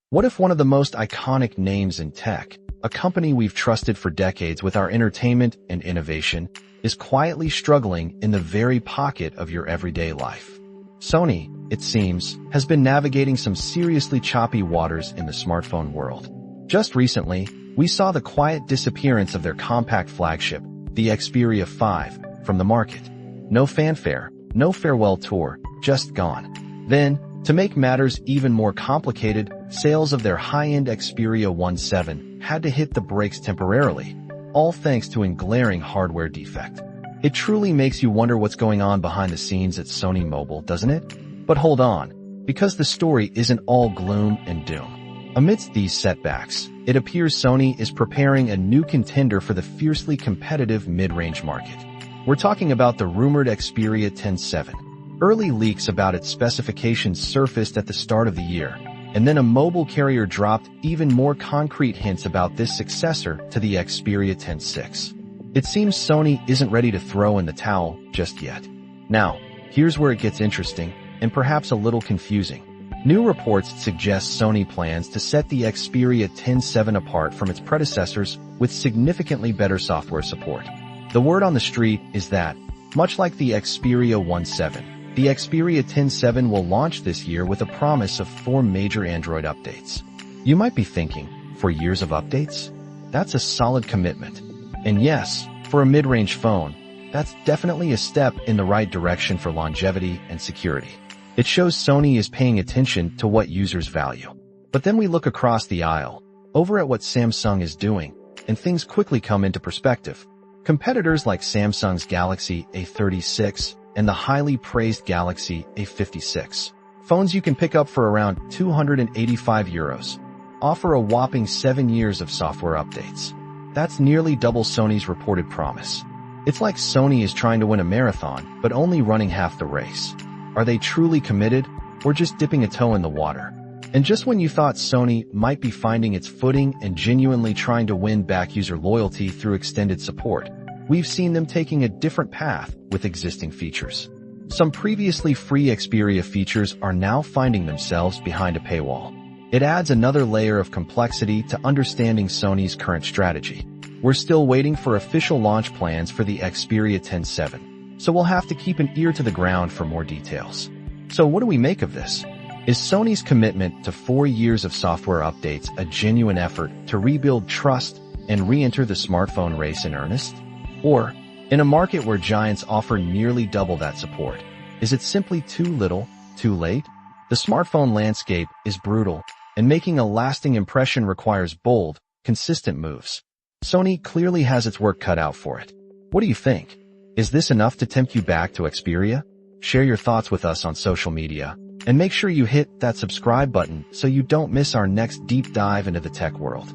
What if one of the most iconic names in tech, a company we've trusted for decades with our entertainment and innovation, is quietly struggling in the very pocket of your everyday life? Sony, it seems, has been navigating some seriously choppy waters in the smartphone world. Just recently, we saw the quiet disappearance of their compact flagship, the Xperia 5, from the market. No fanfare, no farewell tour, just gone. Then, to make matters even more complicated, sales of their high-end Xperia 1.7 had to hit the brakes temporarily, all thanks to a glaring hardware defect. It truly makes you wonder what's going on behind the scenes at Sony Mobile, doesn't it? But hold on, because the story isn't all gloom and doom. Amidst these setbacks, it appears Sony is preparing a new contender for the fiercely competitive mid-range market. We're talking about the rumored Xperia 10.7. Early leaks about its specifications surfaced at the start of the year, and then a mobile carrier dropped even more concrete hints about this successor to the Xperia 10.6. It seems Sony isn't ready to throw in the towel just yet. Now, here's where it gets interesting, and perhaps a little confusing. New reports suggest Sony plans to set the Xperia 10.7 apart from its predecessors with significantly better software support. The word on the street is that, much like the Xperia 1.7, the Xperia 10.7 will launch this year with a promise of 4 major Android updates. You might be thinking, 4 years of updates? That's a solid commitment. And yes, for a mid-range phone, that's definitely a step in the right direction for longevity and security. It shows Sony is paying attention to what users value. But then we look across the aisle, over at what Samsung is doing, and things quickly come into perspective. Competitors like Samsung's Galaxy A36 and the highly praised Galaxy A56, phones you can pick up for around €285, offer a whopping 7 years of software updates. That's nearly double Sony's reported promise. It's like Sony is trying to win a marathon, but only running half the race. Are they truly committed, or just dipping a toe in the water? And just when you thought Sony might be finding its footing and genuinely trying to win back user loyalty through extended support, we've seen them taking a different path with existing features. Some previously free Xperia features are now finding themselves behind a paywall. It adds another layer of complexity to understanding Sony's current strategy. We're still waiting for official launch plans for the Xperia 10.7, so we'll have to keep an ear to the ground for more details. So what do we make of this? Is Sony's commitment to 4 years of software updates a genuine effort to rebuild trust and re-enter the smartphone race in earnest? Or, in a market where giants offer nearly double that support, is it simply too little, too late? The smartphone landscape is brutal, and making a lasting impression requires bold, consistent moves. Sony clearly has its work cut out for it. What do you think? Is this enough to tempt you back to Xperia? Share your thoughts with us on social media, and make sure you hit that subscribe button so you don't miss our next deep dive into the tech world.